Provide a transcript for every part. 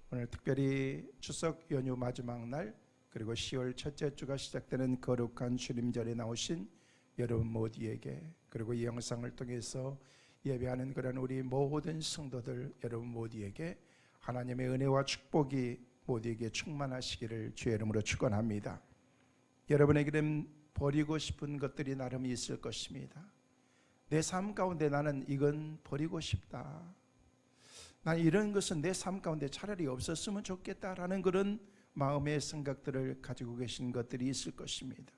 오늘 특별히 추석 연휴 마지막 날 그리고 10월 첫째 주가 시작되는 거룩한 주님절에 나오신 여러분 모두에게, 그리고 이 영상을 통해서 예배하는 그런 우리 모든 성도들 여러분 모두에게 하나님의 은혜와 축복이 모두에게 충만하시기를 주의 이름으로 축원합니다. 여러분에게는 버리고 싶은 것들이 나름 있을 것입니다. 내 삶 가운데 나는 이건 버리고 싶다, 난 이런 것은 내 삶 가운데 차라리 없었으면 좋겠다라는 그런 마음의 생각들을 가지고 계신 것들이 있을 것입니다.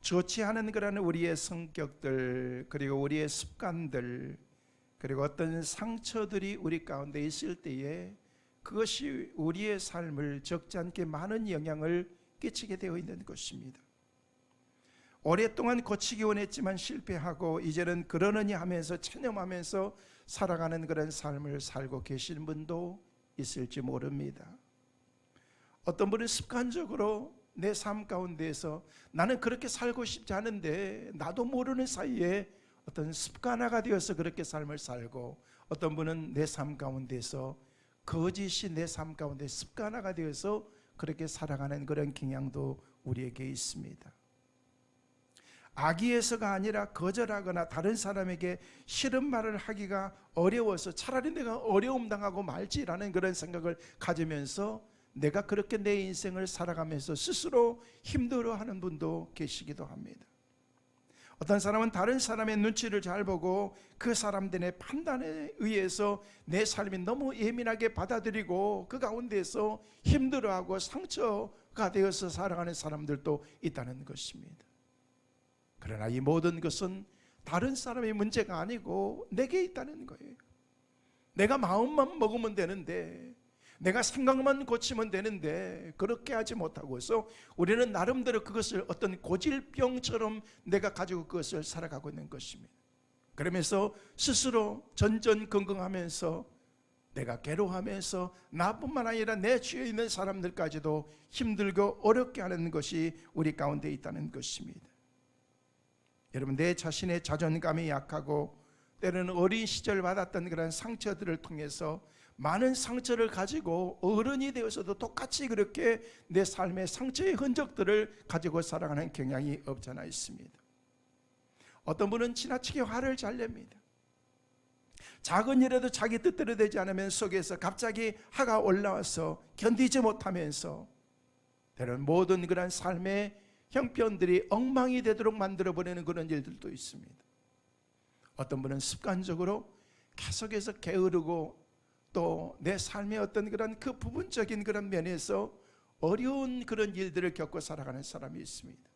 좋지 않은 그런 우리의 성격들, 그리고 우리의 습관들, 그리고 어떤 상처들이 우리 가운데 있을 때에 그것이 우리의 삶을 적지 않게 많은 영향을 끼치게 되어 있는 것입니다. 오랫동안 고치기 원했지만 실패하고 이제는 그러느니 하면서 체념하면서 살아가는 그런 삶을 살고 계신 분도 있을지 모릅니다. 어떤 분은 습관적으로 내 삶 가운데에서 나는 그렇게 살고 싶지 않은데 나도 모르는 사이에 어떤 습관화가 되어서 그렇게 삶을 살고, 어떤 분은 내 삶 가운데서 거짓이 내 삶 가운데 습관화가 되어서 그렇게 살아가는 그런 경향도 우리에게 있습니다. 악의에서가 아니라 거절하거나 다른 사람에게 싫은 말을 하기가 어려워서 차라리 내가 어려움 당하고 말지라는 그런 생각을 가지면서 내가 그렇게 내 인생을 살아가면서 스스로 힘들어하는 분도 계시기도 합니다. 어떤 사람은 다른 사람의 눈치를 잘 보고 그 사람들의 판단에 의해서 내 삶이 너무 예민하게 받아들이고 그 가운데서 힘들어하고 상처가 되어서 살아가는 사람들도 있다는 것입니다. 그러나 이 모든 것은 다른 사람의 문제가 아니고 내게 있다는 거예요. 내가 마음만 먹으면 되는데, 내가 생각만 고치면 되는데 그렇게 하지 못하고서 우리는 나름대로 그것을 어떤 고질병처럼 내가 가지고 그것을 살아가고 있는 것입니다. 그러면서 스스로 전전긍긍하면서 내가 괴로워하면서 나뿐만 아니라 내 주위에 있는 사람들까지도 힘들고 어렵게 하는 것이 우리 가운데 있다는 것입니다. 여러분, 내 자신의 자존감이 약하고 때로는 어린 시절 받았던 그런 상처들을 통해서 많은 상처를 가지고 어른이 되어서도 똑같이 그렇게 내 삶의 상처의 흔적들을 가지고 살아가는 경향이 없잖아 있습니다. 어떤 분은 지나치게 화를 잘 냅니다. 작은 일에도 자기 뜻대로 되지 않으면 속에서 갑자기 화가 올라와서 견디지 못하면서 때로는 모든 그런 삶의 형편들이 엉망이 되도록 만들어버리는 그런 일들도 있습니다. 어떤 분은 습관적으로 계속해서 게으르고 또 내 삶의 어떤 그런 그 부분적인 그런 면에서 어려운 그런 일들을 겪고 살아가는 사람이 있습니다.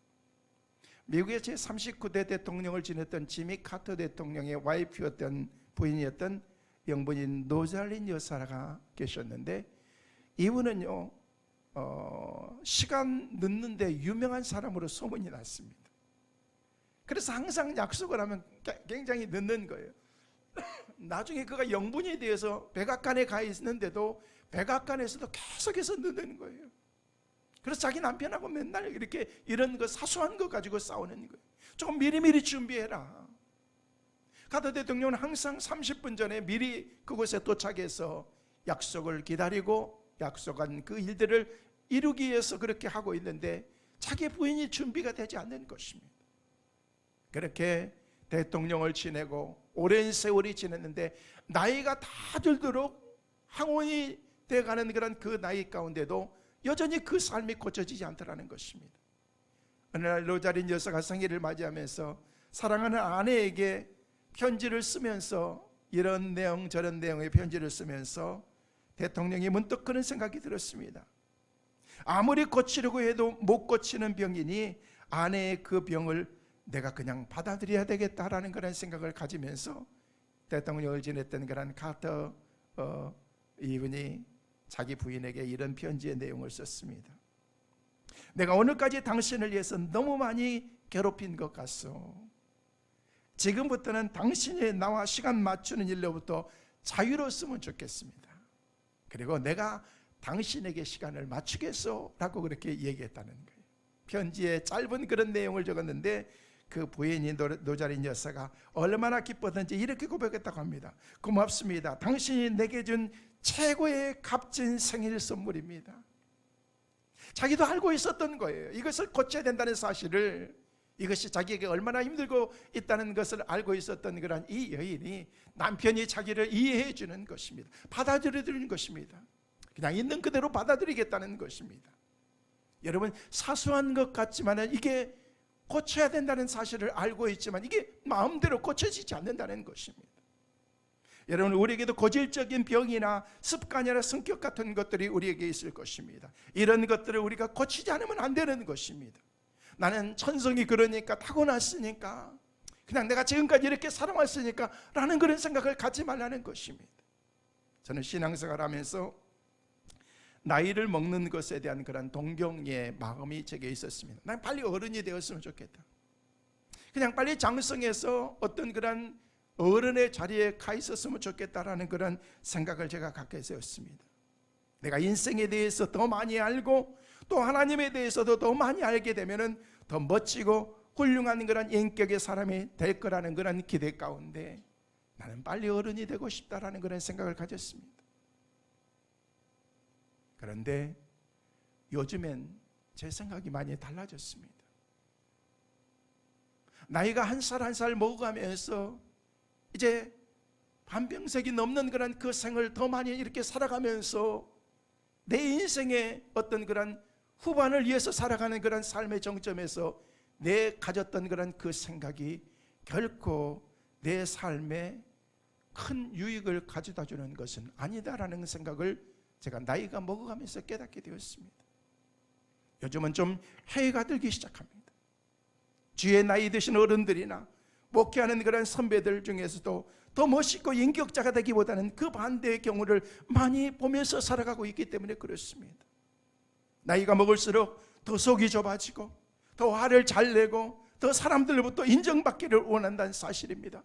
미국의 제39대 대통령을 지냈던 지미 카터 대통령의 와이프였던 부인이었던 영분인 로잘린 여사가 계셨는데, 이분은요 시간 늦는데 유명한 사람으로 소문이 났습니다. 그래서 항상 약속을 하면 굉장히 늦는 거예요. 나중에 그가 영분이 되어서 백악관에 가 있는데도 백악관에서도 계속해서 늦는 거예요. 그래서 자기 남편하고 맨날 이렇게 이런 거 사소한 거 가지고 싸우는 거예요. 조금 미리미리 준비해라. 카터 대통령은 항상 30분 전에 미리 그곳에 도착해서 약속을 기다리고 약속한 그 일들을 이루기 위해서 그렇게 하고 있는데 자기 부인이 준비가 되지 않는 것입니다. 그렇게 대통령을 지내고 오랜 세월이 지냈는데 나이가 다 들도록 항원이 돼가는 그런 그 나이 가운데도 여전히 그 삶이 고쳐지지 않더라는 것입니다. 어느 날 로잘린 여사가 생일을 맞이하면서 사랑하는 아내에게 편지를 쓰면서 이런 내용 저런 내용의 편지를 쓰면서 대통령이 문득 그런 생각이 들었습니다. 아무리 고치려고 해도 못 고치는 병이니 아내의 그 병을 내가 그냥 받아들여야 되겠다라는 그런 생각을 가지면서 대통령을 지냈던 그런 카터 이분이 자기 부인에게 이런 편지의 내용을 썼습니다. 내가 오늘까지 당신을 위해서 너무 많이 괴롭힌 것 같소. 지금부터는 당신이 나와 시간 맞추는 일로부터 자유로웠으면 좋겠습니다. 그리고 내가 당신에게 시간을 맞추겠소 라고 그렇게 얘기했다는 거예요. 편지에 짧은 그런 내용을 적었는데 그 부인이 로잘린 여사가 얼마나 기뻤던지 이렇게 고백했다고 합니다. 고맙습니다. 당신이 내게 준 최고의 값진 생일 선물입니다. 자기도 알고 있었던 거예요. 이것을 고쳐야 된다는 사실을, 이것이 자기에게 얼마나 힘들고 있다는 것을 알고 있었던 그런 이 여인이 남편이 자기를 이해해 주는 것입니다. 받아들여주는 것입니다. 그냥 있는 그대로 받아들이겠다는 것입니다. 여러분, 사소한 것 같지만 이게 고쳐야 된다는 사실을 알고 있지만 이게 마음대로 고쳐지지 않는다는 것입니다. 여러분, 우리에게도 고질적인 병이나 습관이나 성격 같은 것들이 우리에게 있을 것입니다. 이런 것들을 우리가 고치지 않으면 안 되는 것입니다. 나는 천성이 그러니까, 타고났으니까, 그냥 내가 지금까지 이렇게 살아왔으니까 라는 그런 생각을 갖지 말라는 것입니다. 저는 신앙생활 하면서 나이를 먹는 것에 대한 그런 동경의 마음이 제게 있었습니다. 난 빨리 어른이 되었으면 좋겠다. 그냥 빨리 장성해서 어떤 그런 어른의 자리에 가 있었으면 좋겠다라는 그런 생각을 제가 갖게 되었습니다. 내가 인생에 대해서 더 많이 알고 또 하나님에 대해서도 더 많이 알게 되면 더 멋지고 훌륭한 그런 인격의 사람이 될 거라는 그런 기대 가운데 나는 빨리 어른이 되고 싶다라는 그런 생각을 가졌습니다. 그런데 요즘엔 제 생각이 많이 달라졌습니다. 나이가 한 살 한 살 먹어가면서 이제 반병색이 넘는 그런 그 생을 더 많이 이렇게 살아가면서 내 인생의 어떤 그런 후반을 위해서 살아가는 그런 삶의 정점에서 내 가졌던 그런 그 생각이 결코 내 삶에 큰 유익을 가져다 주는 것은 아니다라는 생각을 제가 나이가 먹어가면서 깨닫게 되었습니다. 요즘은 좀 해가 들기 시작합니다. 주의 나이 드신 어른들이나 목회하는 그런 선배들 중에서도 더 멋있고 인격자가 되기보다는 그 반대의 경우를 많이 보면서 살아가고 있기 때문에 그렇습니다. 나이가 먹을수록 더 속이 좁아지고 더 화를 잘 내고 더 사람들로부터 인정받기를 원한다는 사실입니다.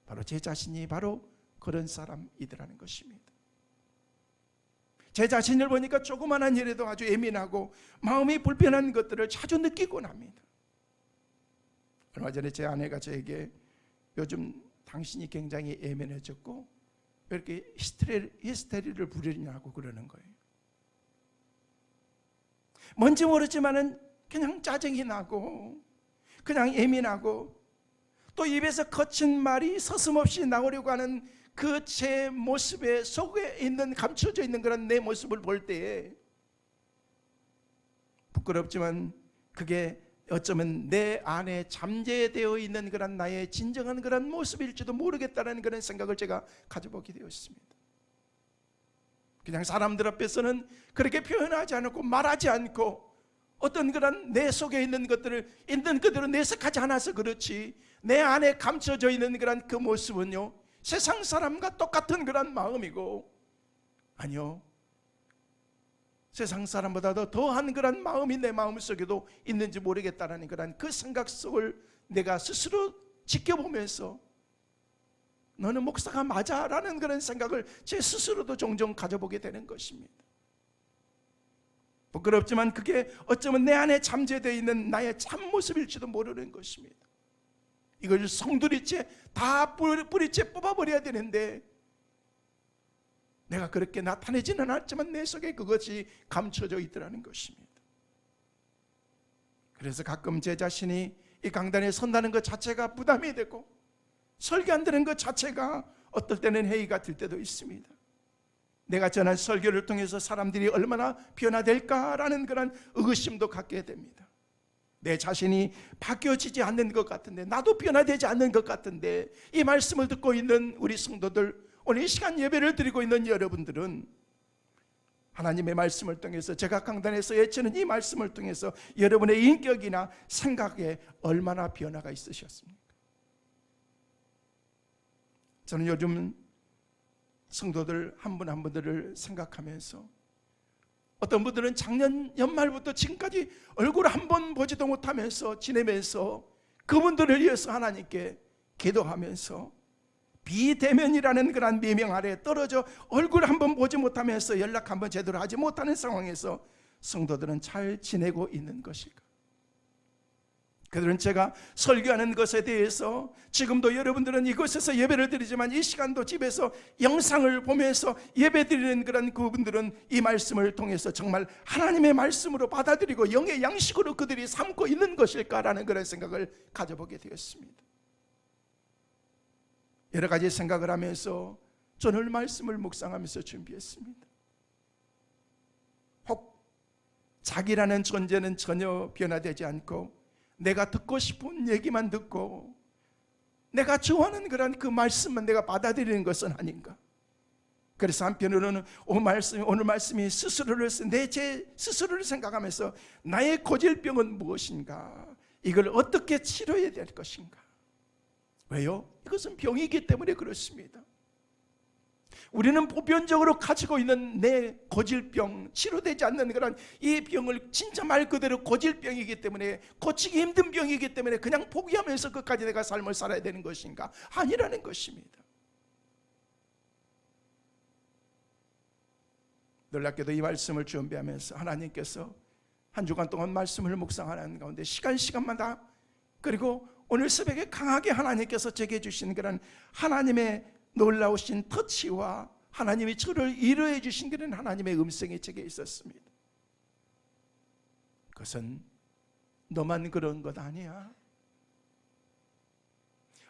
바로 제 자신이 바로 그런 사람이더라는 것입니다. 제 자신을 보니까 조그마한 일에도 아주 예민하고 마음이 불편한 것들을 자주 느끼곤 합니다. 얼마 전에 제 아내가 저에게 요즘 당신이 굉장히 예민해졌고 왜 이렇게 히스테리를 부리냐고 그러는 거예요. 뭔지 모르지만은 그냥 짜증이 나고 그냥 예민하고 또 입에서 거친 말이 서슴없이 나오려고 하는 그 제 모습에 속에 있는 감춰져 있는 그런 내 모습을 볼 때에 부끄럽지만 그게 어쩌면 내 안에 잠재되어 있는 그런 나의 진정한 그런 모습일지도 모르겠다는 그런 생각을 제가 가져보게 되었습니다. 그냥 사람들 앞에서는 그렇게 표현하지 않고 말하지 않고 어떤 그런 내 속에 있는 것들을 있는 그대로 내색하지 않아서 그렇지 내 안에 감춰져 있는 그런 그 모습은요 세상 사람과 똑같은 그런 마음이고 아니요 세상 사람보다도 더한 그런 마음이 내 마음속에도 있는지 모르겠다는 그런 그 생각 속을 내가 스스로 지켜보면서 너는 목사가 맞아 라는 그런 생각을 제 스스로도 종종 가져보게 되는 것입니다. 부끄럽지만 그게 어쩌면 내 안에 잠재되어 있는 나의 참모습일지도 모르는 것입니다. 이걸 송두리째 다 뿌리째 뽑아버려야 되는데 내가 그렇게 나타내지는 않지만 내 속에 그것이 감춰져 있더라는 것입니다. 그래서 가끔 제 자신이 이 강단에 선다는 것 자체가 부담이 되고 설교한다는 것 자체가 어떨 때는 회의가 들 때도 있습니다. 내가 전한 설교를 통해서 사람들이 얼마나 변화될까라는 그런 의구심도 갖게 됩니다. 내 자신이 바뀌어지지 않는 것 같은데 나도 변화되지 않는 것 같은데 이 말씀을 듣고 있는 우리 성도들 오늘 이 시간 예배를 드리고 있는 여러분들은 하나님의 말씀을 통해서 제가 강단에서 외치는 이 말씀을 통해서 여러분의 인격이나 생각에 얼마나 변화가 있으셨습니까? 저는 요즘 성도들 한 분 한 분들을 생각하면서 어떤 분들은 작년 연말부터 지금까지 얼굴 한 번 보지도 못하면서 지내면서 그분들을 위해서 하나님께 기도하면서 비대면이라는 그런 미명 아래 떨어져 얼굴 한 번 보지 못하면서 연락 한 번 제대로 하지 못하는 상황에서 성도들은 잘 지내고 있는 것일까? 그들은 제가 설교하는 것에 대해서 지금도 여러분들은 이곳에서 예배를 드리지만 이 시간도 집에서 영상을 보면서 예배 드리는 그런 그분들은 이 말씀을 통해서 정말 하나님의 말씀으로 받아들이고 영의 양식으로 그들이 삼고 있는 것일까라는 그런 생각을 가져보게 되었습니다. 여러 가지 생각을 하면서 오늘 말씀을 묵상하면서 준비했습니다. 혹 자기라는 존재는 전혀 변화되지 않고 내가 듣고 싶은 얘기만 듣고 내가 좋아하는 그런 그 말씀만 내가 받아들이는 것은 아닌가. 그래서 한편으로는 오늘 말씀이 제 스스로를 생각하면서 나의 고질병은 무엇인가, 이걸 어떻게 치료해야 될 것인가. 왜요? 이것은 병이기 때문에 그렇습니다. 우리는 보편적으로 가지고 있는 내 고질병, 치료되지 않는 그런 이 병을 진짜 말 그대로 고질병이기 때문에, 고치기 힘든 병이기 때문에 그냥 포기하면서 끝까지 내가 삶을 살아야 되는 것인가? 아니라는 것입니다. 놀랍게도 이 말씀을 준비하면서 하나님께서 한 주간 동안 말씀을 묵상하는 가운데 시간마다, 그리고 오늘 새벽에 강하게 하나님께서 제게 주신 그런 하나님의 놀라우신 터치와 하나님이 저를 위로해 주신 그런 하나님의 음성이 제게 있었습니다. 그것은 너만 그런 것 아니야.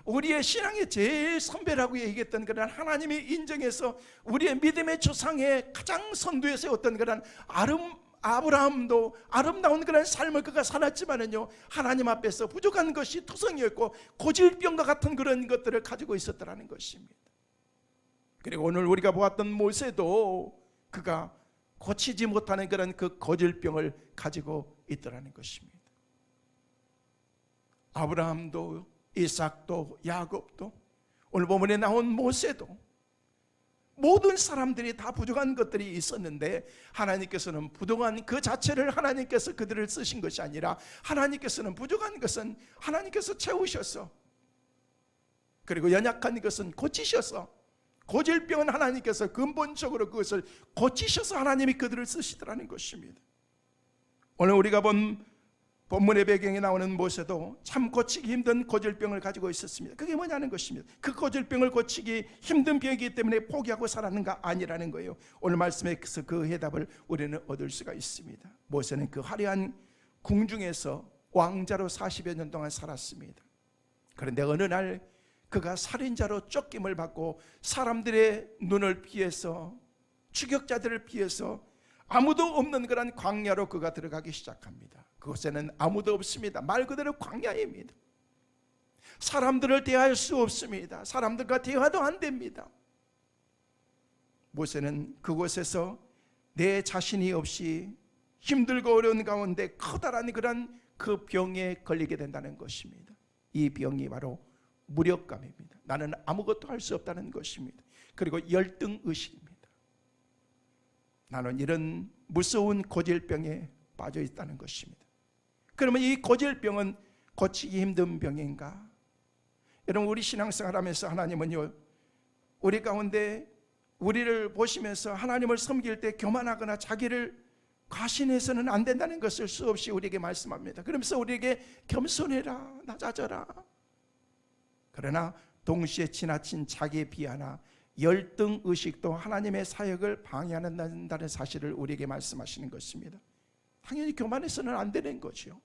우리의 신앙의 제일 선배라고 얘기했던 그런 하나님이 인정해서 우리의 믿음의 조상의 가장 선두에 세웠던 그런 아브라함도 아름다운 그런 삶을 그가 살았지만은요, 하나님 앞에서 부족한 것이 투성이었고 고질병과 같은 그런 것들을 가지고 있었더라는 것입니다. 그리고 오늘 우리가 보았던 모세도 그가 고치지 못하는 그런 그 고질병을 가지고 있더라는 것입니다. 아브라함도 이삭도 야곱도 오늘 본문에 나온 모세도 모든 사람들이 다 부족한 것들이 있었는데 하나님께서는 부족한 그 자체를 하나님께서 그들을 쓰신 것이 아니라 하나님께서는 부족한 것은 하나님께서 채우셔서, 그리고 연약한 것은 고치셔서, 고질병은 하나님께서 근본적으로 그것을 고치셔서 하나님이 그들을 쓰시더라는 것입니다. 오늘 우리가 본 본문의 배경에 나오는 모세도 참 고치기 힘든 고질병을 가지고 있었습니다. 그게 뭐냐는 것입니다. 그 고질병을 고치기 힘든 병이기 때문에 포기하고 살았는가? 아니라는 거예요. 오늘 말씀에서 그 해답을 우리는 얻을 수가 있습니다. 모세는 그 화려한 궁중에서 왕자로 40여 년 동안 살았습니다. 그런데 어느 날 그가 살인자로 쫓김을 받고 사람들의 눈을 피해서, 추격자들을 피해서 아무도 없는 그런 광야로 그가 들어가기 시작합니다. 그곳에는 아무도 없습니다. 말 그대로 광야입니다. 사람들을 대할 수 없습니다. 사람들과 대화도 안 됩니다. 모세는 그곳에서 내 자신이 없이 힘들고 어려운 가운데 커다란 그런 그 병에 걸리게 된다는 것입니다. 이 병이 바로 무력감입니다. 나는 아무것도 할 수 없다는 것입니다. 그리고 열등의식입니다. 나는 이런 무서운 고질병에 빠져 있다는 것입니다. 그러면 이 고질병은 고치기 힘든 병인가? 여러분, 우리 신앙생활 하면서 하나님은요, 우리 가운데 우리를 보시면서 하나님을 섬길 때 교만하거나 자기를 과신해서는 안 된다는 것을 수없이 우리에게 말씀합니다. 그러면서 우리에게 겸손해라, 낮아져라. 그러나 동시에 지나친 자기의 비하나 열등의식도 하나님의 사역을 방해한다는 사실을 우리에게 말씀하시는 것입니다. 당연히 교만해서는 안 되는 거죠.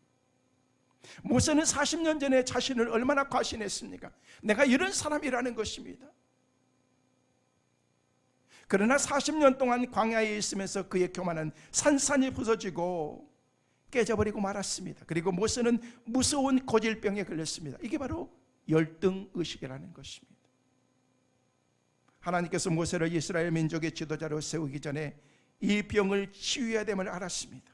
모세는 40년 전에 자신을 얼마나 과신했습니까? 내가 이런 사람이라는 것입니다. 그러나 40년 동안 광야에 있으면서 그의 교만은 산산이 부서지고 깨져버리고 말았습니다. 그리고 모세는 무서운 고질병에 걸렸습니다. 이게 바로 열등의식이라는 것입니다. 하나님께서 모세를 이스라엘 민족의 지도자로 세우기 전에 이 병을 치유해야 됨을 알았습니다.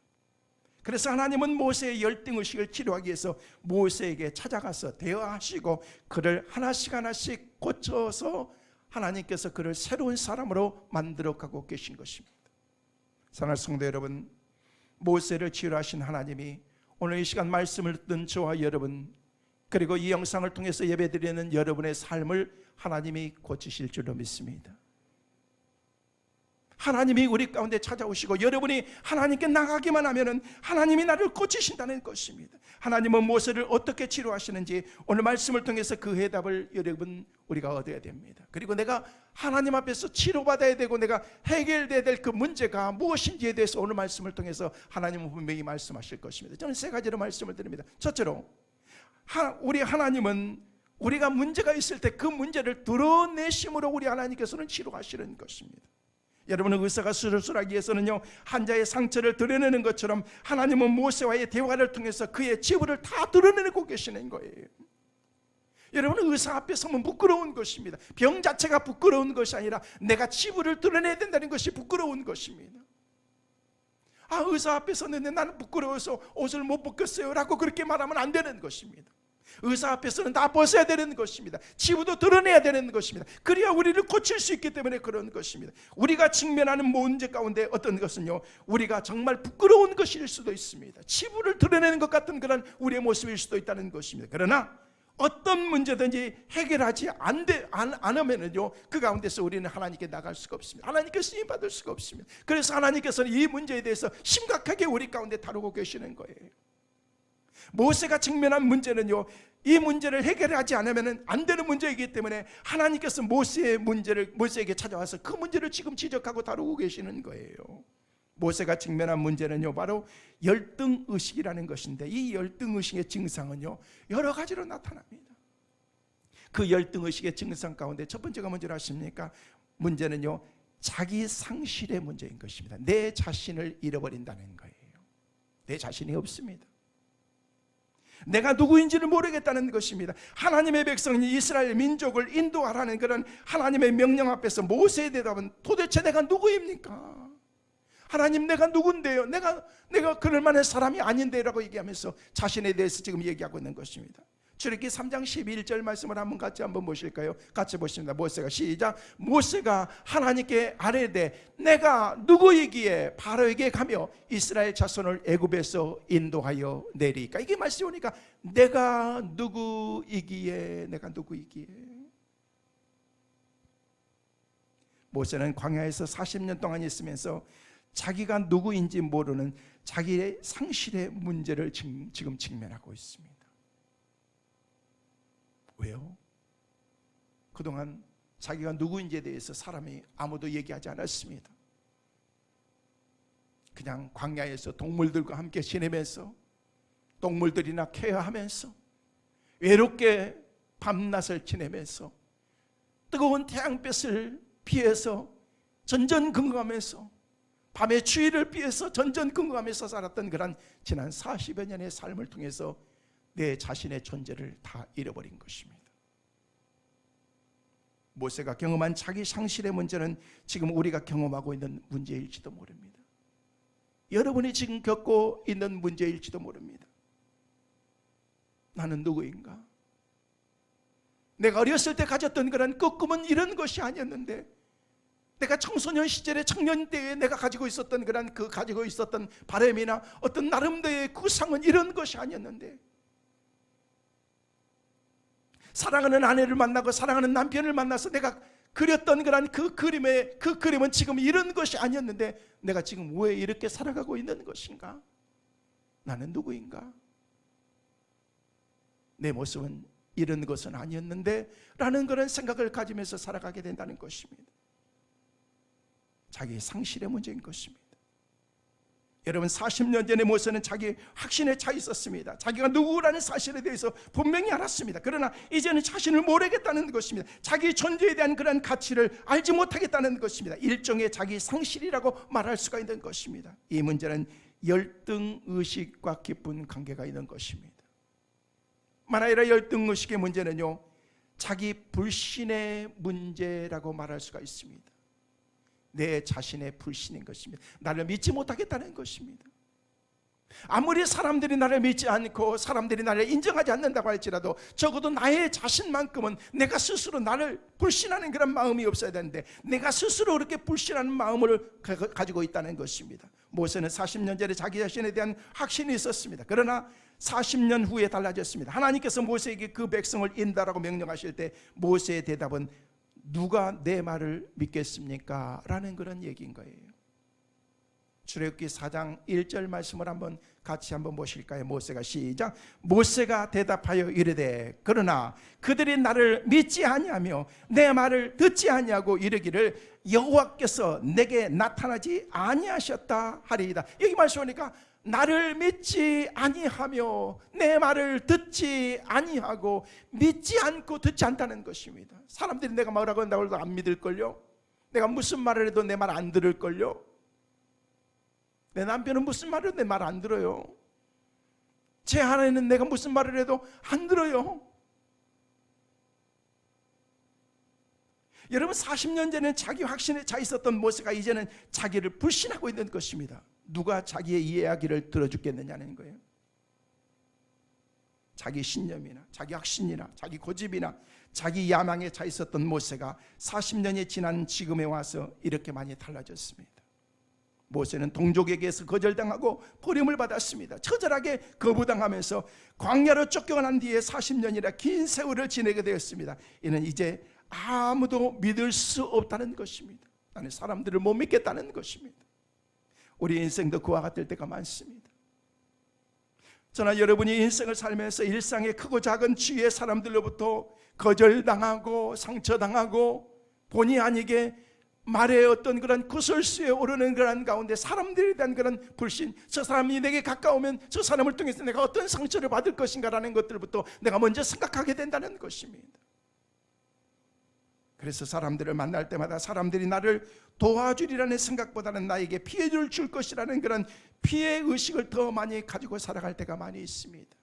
그래서 하나님은 모세의 열등의식을 치료하기 위해서 모세에게 찾아가서 대화하시고 그를 하나씩 고쳐서 하나님께서 그를 새로운 사람으로 만들어가고 계신 것입니다. 사랑하는 성도 여러분, 모세를 치유하신 하나님이 오늘 이 시간 말씀을 듣는 저와 여러분, 그리고 이 영상을 통해서 예배드리는 여러분의 삶을 하나님이 고치실 줄로 믿습니다. 하나님이 우리 가운데 찾아오시고 여러분이 하나님께 나가기만 하면은 하나님이 나를 고치신다는 것입니다. 하나님은 모세를 어떻게 치료하시는지 오늘 말씀을 통해서 그 해답을 여러분 우리가 얻어야 됩니다. 그리고 내가 하나님 앞에서 치료받아야 되고 내가 해결돼야 될 그 문제가 무엇인지에 대해서 오늘 말씀을 통해서 하나님은 분명히 말씀하실 것입니다. 저는 세 가지로 말씀을 드립니다. 첫째로 우리 하나님은 우리가 문제가 있을 때 그 문제를 드러내심으로 우리 하나님께서는 치료하시는 것입니다. 여러분은 의사가 수술하기 위해서는요, 환자의 상처를 드러내는 것처럼 하나님은 모세와의 대화를 통해서 그의 치부를 다 드러내고 계시는 거예요. 여러분은 의사 앞에 서면 부끄러운 것입니다. 병 자체가 부끄러운 것이 아니라 내가 치부를 드러내야 된다는 것이 부끄러운 것입니다. 의사 앞에 섰는데 나는 부끄러워서 옷을 못 벗겠어요 라고 그렇게 말하면 안 되는 것입니다. 의사 앞에서는 다 벗어야 되는 것입니다. 치부도 드러내야 되는 것입니다. 그래야 우리를 고칠 수 있기 때문에 그런 것입니다. 우리가 직면하는 문제 가운데 어떤 것은요, 우리가 정말 부끄러운 것일 수도 있습니다. 치부를 드러내는 것 같은 그런 우리의 모습일 수도 있다는 것입니다. 그러나 어떤 문제든지 해결하지 않으면요, 그 가운데서 우리는 하나님께 나갈 수가 없습니다. 하나님께 쓰임 받을 수가 없습니다. 그래서 하나님께서는 이 문제에 대해서 심각하게 우리 가운데 다루고 계시는 거예요. 모세가 직면한 문제는요, 이 문제를 해결하지 않으면 안 되는 문제이기 때문에 하나님께서 모세에게 찾아와서 그 문제를 지금 지적하고 다루고 계시는 거예요. 모세가 직면한 문제는요, 바로 열등의식이라는 것인데, 이 열등의식의 증상은요, 여러 가지로 나타납니다. 그 열등의식의 증상 가운데 첫 번째가 뭔지 아십니까? 문제는요, 자기 상실의 문제인 것입니다. 내 자신을 잃어버린다는 거예요. 내 자신이 없습니다. 내가 누구인지를 모르겠다는 것입니다. 하나님의 백성인 이스라엘 민족을 인도하라는 그런 하나님의 명령 앞에서 모세의 대답은 도대체 내가 누구입니까? 하나님, 내가 누군데요? 내가 그럴 만한 사람이 아닌데 라고 얘기하면서 자신에 대해서 지금 얘기하고 있는 것입니다. 출애굽기 3장 11절 말씀을 같이 한번 보실까요? 같이 보십니다. 모세가 시작. 모세가 하나님께 아뢰되 내가 누구이기에 바로에게 가며 이스라엘 자손을 애굽에서 인도하여 내리까. 이게 말씀이 오니까 내가 누구이기에. 모세는 광야에서 40년 동안 있으면서 자기가 누구인지 모르는 자기의 상실의 문제를 지금 직면하고 있습니다. 왜요? 그동안 자기가 누구인지에 대해서 사람이 아무도 얘기하지 않았습니다. 그냥 광야에서 동물들과 함께 지내면서 동물들이나 케어하면서 외롭게 밤낮을 지내면서 뜨거운 태양볕을 피해서 전전긍긍하면서 밤의 추위를 피해서 전전긍긍하면서 살았던 그런 지난 40여 년의 삶을 통해서 내 자신의 존재를 다 잃어버린 것입니다. 모세가 경험한 자기 상실의 문제는 지금 우리가 경험하고 있는 문제일지도 모릅니다. 여러분이 지금 겪고 있는 문제일지도 모릅니다. 나는 누구인가? 내가 어렸을 때 가졌던 그런 꿈은 이런 것이 아니었는데, 내가 청소년 시절에 청년 때에 내가 가지고 있었던 바람이나 어떤 나름대로의 구상은 이런 것이 아니었는데, 사랑하는 아내를 만나고 사랑하는 남편을 만나서 내가 그렸던 그 그림은 지금 이런 것이 아니었는데 내가 지금 왜 이렇게 살아가고 있는 것인가? 나는 누구인가? 내 모습은 이런 것은 아니었는데 라는 그런 생각을 가지면서 살아가게 된다는 것입니다. 자기 상실의 문제인 것입니다. 여러분, 40년 전에 모세는 자기 확신에 차 있었습니다. 자기가 누구라는 사실에 대해서 분명히 알았습니다. 그러나 이제는 자신을 모르겠다는 것입니다. 자기 존재에 대한 그런 가치를 알지 못하겠다는 것입니다. 일종의 자기 상실이라고 말할 수가 있는 것입니다. 이 문제는 열등의식과 깊은 관계가 있는 것입니다. 만아이라 열등의식의 문제는요, 자기 불신의 문제라고 말할 수가 있습니다. 내 자신의 불신인 것입니다. 나를 믿지 못하겠다는 것입니다. 아무리 사람들이 나를 믿지 않고 사람들이 나를 인정하지 않는다고 할지라도 적어도 나의 자신만큼은 내가 스스로 나를 불신하는 그런 마음이 없어야 되는데, 내가 스스로 그렇게 불신하는 마음을 가지고 있다는 것입니다. 모세는 40년 전에 자기 자신에 대한 확신이 있었습니다. 그러나 40년 후에 달라졌습니다. 하나님께서 모세에게 그 백성을 인도하라고 명령하실 때 모세의 대답은 누가 내 말을 믿겠습니까? 라는 그런 얘기인 거예요. 출애굽기 4장 1절 말씀을 같이 한번 보실까요? 모세가 시작. 모세가 대답하여 이르되 그러나 그들이 나를 믿지 아니하며 내 말을 듣지 아니하고 이르기를 여호와께서 내게 나타나지 아니하셨다 하리이다. 여기 말씀하니까 나를 믿지 아니하며 내 말을 듣지 아니하고 믿지 않고 듣지 않다는 것입니다. 사람들이 내가 뭐라고 한다고 해도 안 믿을걸요. 내가 무슨 말을 해도 내 말 안 들을걸요. 내 남편은 무슨 말을 해도 내 말 안 들어요. 제 아내는 내가 무슨 말을 해도 안 들어요. 여러분 40년 전에 자기 확신에 차 있었던 모세가 이제는 자기를 불신하고 있는 것입니다. 누가 자기의 이야기를 들어주겠느냐는 거예요. 자기 신념이나 자기 확신이나 자기 고집이나 자기 야망에 차 있었던 모세가 40년이 지난 지금에 와서 이렇게 많이 달라졌습니다. 모세는 동족에게서 거절당하고 버림을 받았습니다. 처절하게 거부당하면서 광야로 쫓겨난 뒤에 40년이나 긴 세월을 지내게 되었습니다. 이는 이제 아무도 믿을 수 없다는 것입니다. 나는 사람들을 못 믿겠다는 것입니다. 우리 인생도 그와 같을 때가 많습니다. 저나 여러분이 인생을 살면서 일상의 크고 작은 주위의 사람들로부터 거절당하고 상처당하고 본의 아니게 말의 어떤 그런 구설수에 오르는 그런 가운데 사람들에 대한 그런 불신, 저 사람이 내게 가까우면 저 사람을 통해서 내가 어떤 상처를 받을 것인가 라는 것들부터 내가 먼저 생각하게 된다는 것입니다. 그래서 사람들을 만날 때마다 사람들이 나를 도와주리라는 생각보다는 나에게 피해를 줄 것이라는 그런 피해의식을 더 많이 가지고 살아갈 때가 많이 있습니다.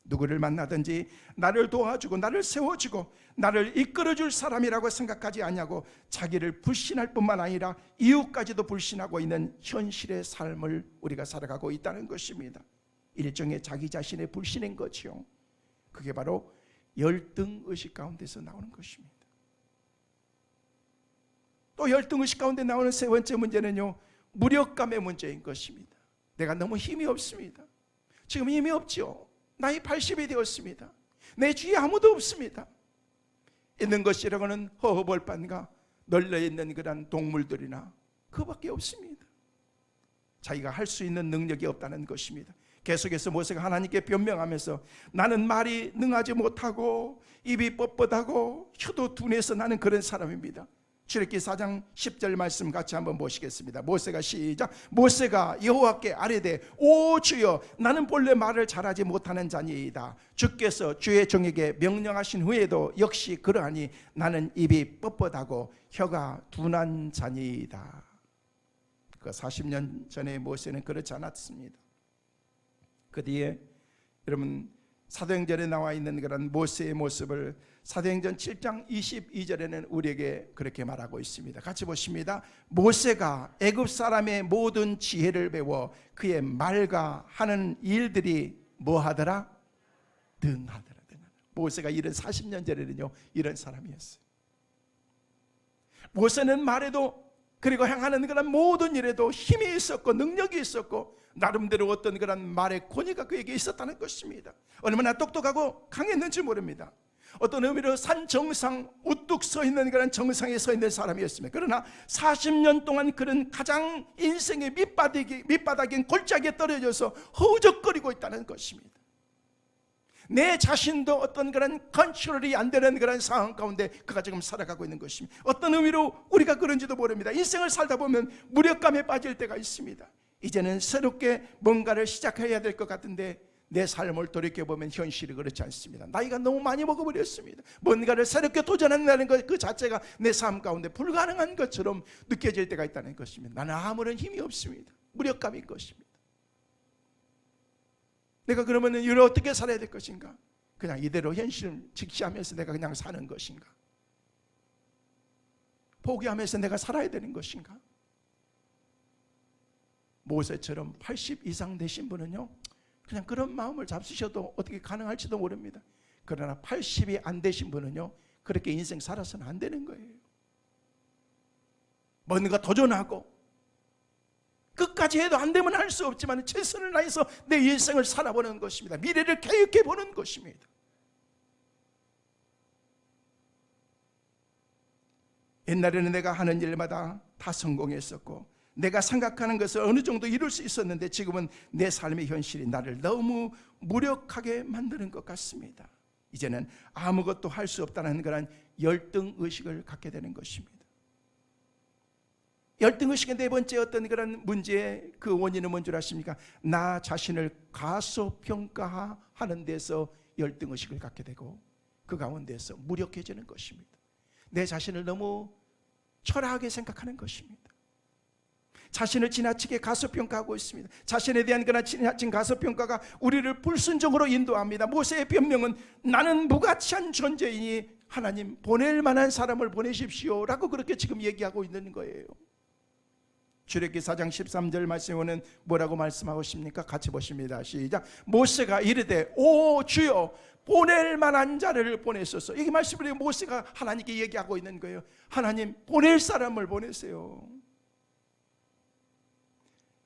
누구를 만나든지 나를 도와주고 나를 세워주고 나를 이끌어줄 사람이라고 생각하지 않냐고 자기를 불신할 뿐만 아니라 이웃까지도 불신하고 있는 현실의 삶을 우리가 살아가고 있다는 것입니다. 일종의 자기 자신의 불신인 거지요. 그게 바로 열등의식 가운데서 나오는 것입니다. 또 열등의식 가운데 나오는 세 번째 문제는요, 무력감의 문제인 것입니다. 내가 너무 힘이 없습니다. 지금 힘이 없죠. 나이 80이 되었습니다. 내 주위에 아무도 없습니다. 있는 것이라고는 허허벌판과 널려있는 그런 동물들이나 그밖에 없습니다. 자기가 할 수 있는 능력이 없다는 것입니다. 계속해서 모세가 하나님께 변명하면서 나는 말이 능하지 못하고 입이 뻣뻣하고 혀도 둔해서 나는 그런 사람입니다. 출애굽기 4장 10절 말씀 같이 한번 보시겠습니다. 모세가 시작. 모세가 여호와께 아뢰되 오 주여 나는 본래 말을 잘하지 못하는 자니이다. 주께서 주의 종에게 명령하신 후에도 역시 그러하니 나는 입이 뻣뻣하고 혀가 둔한 자니이다. 그 40년 전에 모세는 그렇지 않았습니다. 그 뒤에 여러분 사도행전에 나와 있는 그런 모세의 모습을 사도행전 7장 22절에는 우리에게 그렇게 말하고 있습니다. 같이 보십니다. 모세가 애굽 사람의 모든 지혜를 배워 그의 말과 하는 일들이 뭐하더라? 등하더라. 모세가 이런 40년 전에는요 이런 사람이었어요. 모세는 말에도 그리고 행하는 그런 모든 일에도 힘이 있었고 능력이 있었고 나름대로 어떤 그런 말의 권위가 그에게 있었다는 것입니다. 얼마나 똑똑하고 강했는지 모릅니다. 어떤 의미로 산 정상 우뚝 서 있는 그런 정상에 서 있는 사람이었습니다. 그러나 40년 동안 그런 가장 인생의 밑바닥인 골짜기에 떨어져서 허우적거리고 있다는 것입니다. 내 자신도 어떤 그런 컨트롤이 안 되는 그런 상황 가운데 그가 지금 살아가고 있는 것입니다. 어떤 의미로 우리가 그런지도 모릅니다. 인생을 살다 보면 무력감에 빠질 때가 있습니다. 이제는 새롭게 뭔가를 시작해야 될 것 같은데 내 삶을 돌이켜보면 현실이 그렇지 않습니다. 나이가 너무 많이 먹어버렸습니다. 뭔가를 새롭게 도전한다는 것 그 자체가 내 삶 가운데 불가능한 것처럼 느껴질 때가 있다는 것입니다. 나는 아무런 힘이 없습니다. 무력감인 것입니다. 내가 그러면 이를 어떻게 살아야 될 것인가? 그냥 이대로 현실을 직시하면서 내가 그냥 사는 것인가? 포기하면서 내가 살아야 되는 것인가? 모세처럼 80 이상 되신 분은요 그냥 그런 마음을 잡수셔도 어떻게 가능할지도 모릅니다. 그러나 80이 안 되신 분은요 그렇게 인생 살아서는 안 되는 거예요. 뭔가 도전하고 끝까지 해도 안 되면 할 수 없지만 최선을 다해서 내 인생을 살아보는 것입니다. 미래를 계획해 보는 것입니다. 옛날에는 내가 하는 일마다 다 성공했었고 내가 생각하는 것을 어느 정도 이룰 수 있었는데 지금은 내 삶의 현실이 나를 너무 무력하게 만드는 것 같습니다. 이제는 아무것도 할 수 없다는 그런 열등의식을 갖게 되는 것입니다. 열등의식의 네 번째 어떤 그런 문제의 그 원인은 뭔 줄 아십니까? 나 자신을 가소평가하는 데서 열등의식을 갖게 되고 그 가운데서 무력해지는 것입니다. 내 자신을 너무 초라하게 생각하는 것입니다. 자신을 지나치게 가소평가하고 있습니다. 자신에 대한 그런 지나친 가소평가가 우리를 불순종으로 인도합니다. 모세의 변명은 나는 무가치한 존재이니 하나님 보낼 만한 사람을 보내십시오 라고 그렇게 지금 얘기하고 있는 거예요. 출애굽기 4장 13절 말씀에는 뭐라고 말씀하고 있습니까? 같이 보십니다. 시작. 모세가 이르되 오 주여 보낼 만한 자를 보내소서. 이 말씀을 모세가 하나님께 얘기하고 있는 거예요. 하나님 보낼 사람을 보내세요.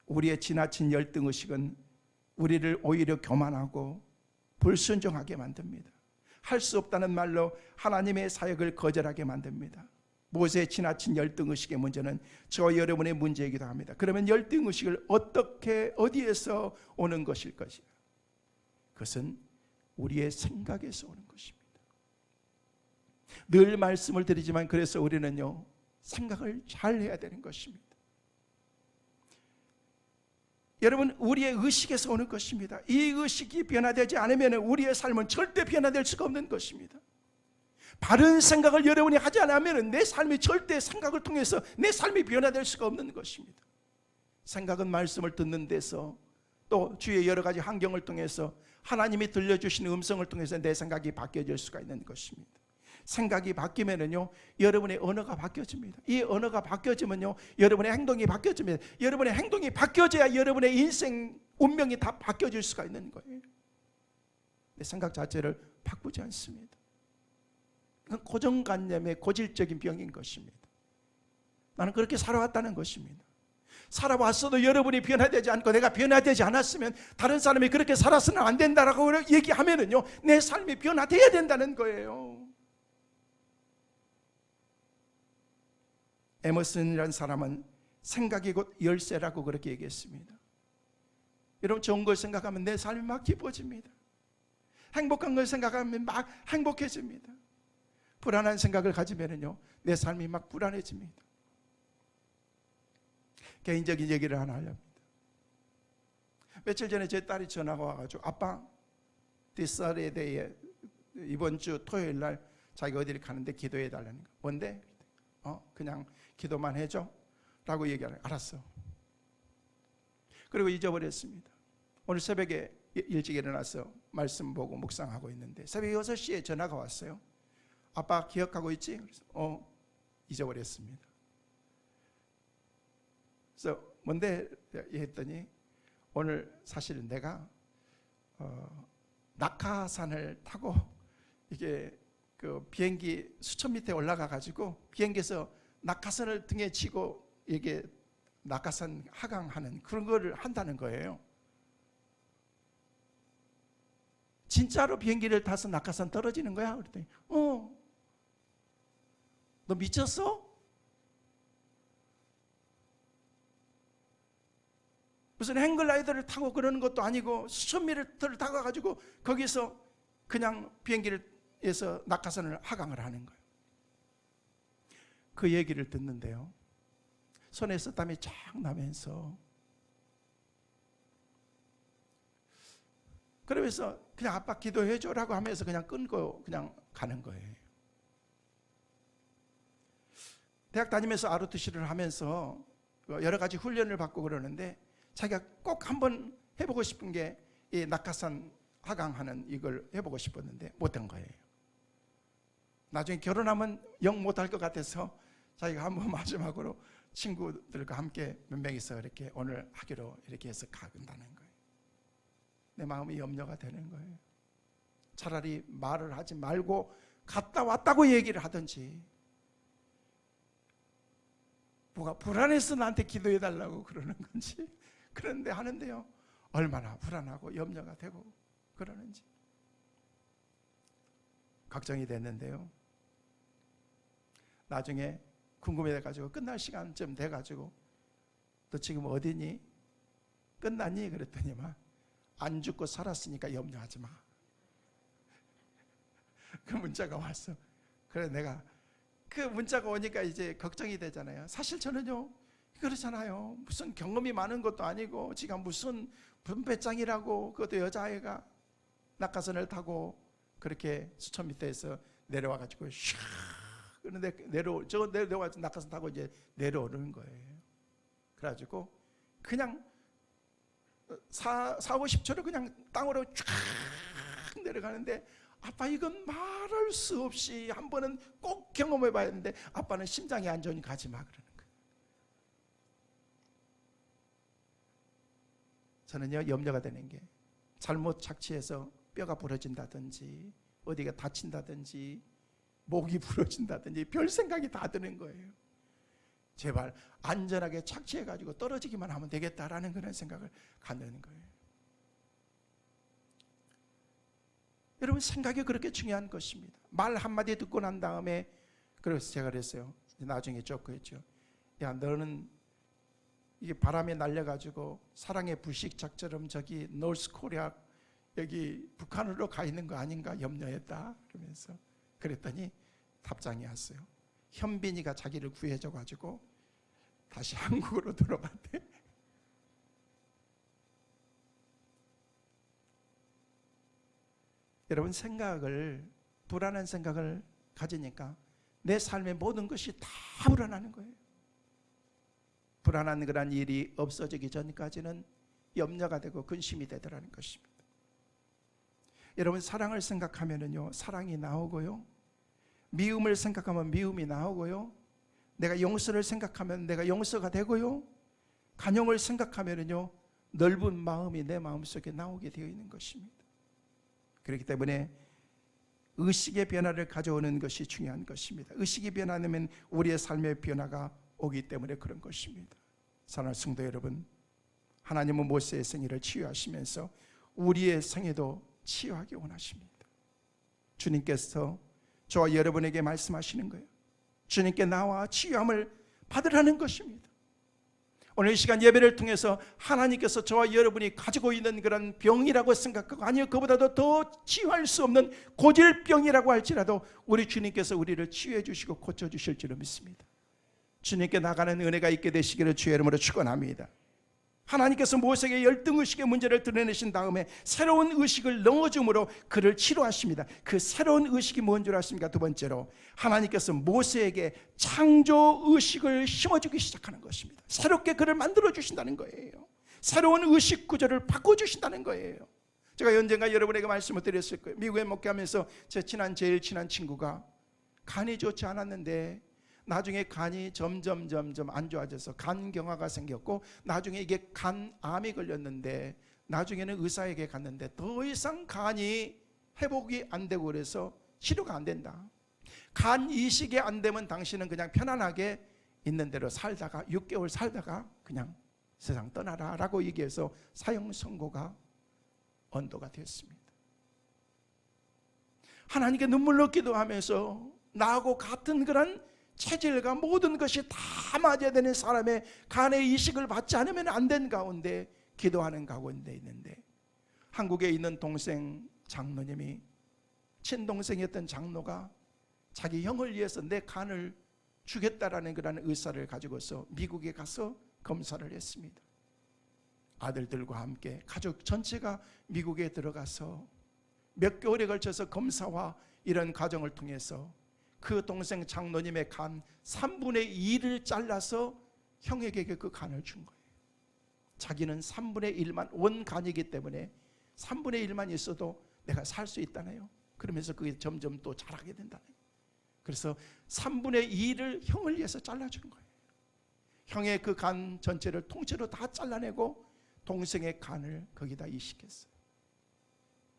우리의 지나친 열등의식은 우리를 오히려 교만하고 불순종하게 만듭니다. 할 수 없다는 말로 하나님의 사역을 거절하게 만듭니다. 모세의 지나친 열등의식의 문제는 저와 여러분의 문제이기도 합니다. 그러면 열등의식을 어디에서 오는 것일 것이냐? 그것은 우리의 생각에서 오는 것입니다. 늘 말씀을 드리지만 그래서 우리는요 생각을 잘 해야 되는 것입니다. 여러분 우리의 의식에서 오는 것입니다. 이 의식이 변화되지 않으면 우리의 삶은 절대 변화될 수가 없는 것입니다. 바른 생각을 여러분이 하지 않으면 내 삶이 절대 생각을 통해서 내 삶이 변화될 수가 없는 것입니다. 생각은 말씀을 듣는 데서 또 주위의 여러 가지 환경을 통해서 하나님이 들려주시는 음성을 통해서 내 생각이 바뀌어질 수가 있는 것입니다. 생각이 바뀌면은요 여러분의 언어가 바뀌어집니다. 이 언어가 바뀌어지면요 여러분의 행동이 바뀌어집니다. 여러분의 행동이 바뀌어져야 여러분의 인생 운명이 다 바뀌어질 수가 있는 거예요. 내 생각 자체를 바꾸지 않습니다. 그건 고정관념의 고질적인 병인 것입니다. 나는 그렇게 살아왔다는 것입니다. 살아왔어도 여러분이 변화되지 않고 내가 변화되지 않았으면 다른 사람이 그렇게 살아서는 안 된다라고 얘기하면은요 내 삶이 변화되어야 된다는 거예요. 에머슨이라는 사람은 생각이 곧 열쇠라고 그렇게 얘기했습니다. 여러분 좋은 걸 생각하면 내 삶이 막 기뻐집니다. 행복한 걸 생각하면 막 행복해집니다. 불안한 생각을 가지면은요 내 삶이 막 불안해집니다. 개인적인 얘기를 하나 하렵니다. 며칠 전에 제 딸이 전화가 와가지고 아빠 This Saturday 이번 주 토요일 날 자기가 어디를 가는데 기도해 달라는 거. 뭔데? 그냥 기도만 해줘 라고 얘기하는. 알았어. 그리고 잊어버렸습니다. 오늘 새벽에 일찍 일어나서 말씀 보고 묵상하고 있는데 새벽 6시에 전화가 왔어요. 아빠 기억하고 있지? 그래서 잊어버렸습니다. 그래서 뭔데 했더니 오늘 사실은 내가 낙하산을 타고 이게 그 비행기 수천 미터에 올라가 가지고 비행기에서 낙하산을 등에 지고 이게 낙하산 하강하는 그런 거를 한다는 거예요. 진짜로 비행기를 타서 낙하산 떨어지는 거야? 그랬더니 너 미쳤어? 무슨 행글라이더를 타고 그러는 것도 아니고 수천 미터를 타고 가지고 거기서 그냥 비행기에서 낙하산을 하강을 하는 거예요. 그 얘기를 듣는데요 손에서 땀이 쫙 나면서 그러면서 그냥 아빠 기도해줘라고 하면서 그냥 끊고 그냥 가는 거예요. 대학 다니면서 ROTC를 하면서 여러 가지 훈련을 받고 그러는데 자기가 꼭 한번 해보고 싶은 게 이 낙하산 하강하는 이걸 해보고 싶었는데 못한 거예요. 나중에 결혼하면 영 못할 것 같아서 자기가 한번 마지막으로 친구들과 함께 몇 명이서 이렇게 오늘 하기로 이렇게 해서 가간다는 거예요. 내 마음이 염려가 되는 거예요. 차라리 말을 하지 말고 갔다 왔다고 얘기를 하든지 뭐가 불안해서 나한테 기도해 달라고 그러는 건지 그런데 하는데요 얼마나 불안하고 염려가 되고 그러는지 걱정이 됐는데요 나중에 궁금해가지고 끝날 시간쯤 돼가지고 너 지금 어디니? 끝났니? 그랬더니만 안 죽고 살았으니까 염려하지 마. 그 문자가 왔어. 그래 내가 그 문자가 오니까 이제 걱정이 되잖아요. 사실 저는요 그렇잖아요. 무슨 경험이 많은 것도 아니고 지가 무슨 분배장이라고 그것도 여자아이가 낙하산을 타고 그렇게 수천 미터에서 내려와가지고 샥 그런데 내려와 낙하산 타고 이제 내려오는 거예요. 그래가지고 그냥 40-50초로 그냥 땅으로 쫙 내려가는데 아빠 이건 말할 수 없이 한 번은 꼭 경험해 봐야 되는데 아빠는 심장이 안 좋으니 가지 마 그러는 거예요. 저는요 염려가 되는 게 잘못 착지해서 뼈가 부러진다든지 어디가 다친다든지 목이 부러진다든지 별 생각이 다 드는 거예요. 제발 안전하게 착지해가지고 떨어지기만 하면 되겠다라는 그런 생각을 갖는 거예요. 여러분 생각이 그렇게 중요한 것입니다. 말 한마디 듣고 난 다음에 그래서 제가 그랬어요. 나중에 쫓고했죠. 야 너는 이게 바람에 날려가지고 사랑의 불식작처럼 저기 노스 코리아 여기 북한으로 가 있는 거 아닌가 염려했다 그러면서 그랬더니 답장이 왔어요. 현빈이가 자기를 구해줘가지고 다시 한국으로 돌아갔대. 여러분 생각을 불안한 생각을 가지니까 내 삶의 모든 것이 다 불안하는 거예요. 불안한 그런 일이 없어지기 전까지는 염려가 되고 근심이 되더라는 것입니다. 여러분 사랑을 생각하면은요 사랑이 나오고요, 미움을 생각하면 미움이 나오고요, 내가 용서를 생각하면 내가 용서가 되고요, 간용을 생각하면은요 넓은 마음이 내 마음속에 나오게 되어 있는 것입니다. 그렇기 때문에 의식의 변화를 가져오는 것이 중요한 것입니다. 의식이 변화되면 우리의 삶의 변화가 오기 때문에 그런 것입니다. 사랑하는 성도 여러분, 하나님은 모세의 생애를 치유하시면서 우리의 생애도 치유하기 원하십니다. 주님께서 저와 여러분에게 말씀하시는 거예요. 주님께 나와 치유함을 받으라는 것입니다. 오늘 이 시간 예배를 통해서 하나님께서 저와 여러분이 가지고 있는 그런 병이라고 생각하고 아니요 그보다도 더 치유할 수 없는 고질병이라고 할지라도 우리 주님께서 우리를 치유해 주시고 고쳐 주실 줄을 믿습니다. 주님께 나가는 은혜가 있게 되시기를 주의 이름으로 축원합니다. 하나님께서 모세에게 열등의식의 문제를 드러내신 다음에 새로운 의식을 넣어줌으로 그를 치료하십니다. 그 새로운 의식이 뭔 줄 아십니까? 두 번째로 하나님께서 모세에게 창조의식을 심어주기 시작하는 것입니다. 새롭게 그를 만들어주신다는 거예요. 새로운 의식 구조를 바꿔주신다는 거예요. 제가 언젠가 여러분에게 말씀을 드렸을 거예요. 미국에 목회하면서 제 제일 친한 친구가 간이 좋지 않았는데 나중에 간이 점점 안 좋아져서 간경화가 생겼고 나중에 이게 간암이 걸렸는데 나중에는 의사에게 갔는데 더 이상 간이 회복이 안 되고 그래서 치료가 안 된다. 간 이식이 안 되면 당신은 그냥 편안하게 있는 대로 살다가 6개월 살다가 그냥 세상 떠나라 라고 얘기해서 사형 선고가 언도가 되었습니다. 하나님께 눈물로 기도하면서 나하고 같은 그런 체질과 모든 것이 다 맞아야 되는 사람의 간의 이식을 받지 않으면 안 된 가운데 기도하는 가운데 있는데 한국에 있는 동생 장로님이 친동생이었던 장로가 자기 형을 위해서 내 간을 주겠다라는 그런 의사를 가지고서 미국에 가서 검사를 했습니다. 아들들과 함께 가족 전체가 미국에 들어가서 몇 개월에 걸쳐서 검사와 이런 과정을 통해서 그 동생 장로님의 간 3분의 2를 잘라서 형에게 그 간을 준 거예요. 자기는 3분의 1만 원간이기 때문에 3분의 1만 있어도 내가 살 수 있다네요. 그러면서 그게 점점 또 자라게 된다네요. 그래서 3분의 2를 형을 위해서 잘라준 거예요. 형의 그 간 전체를 통째로 다 잘라내고 동생의 간을 거기다 이식했어요.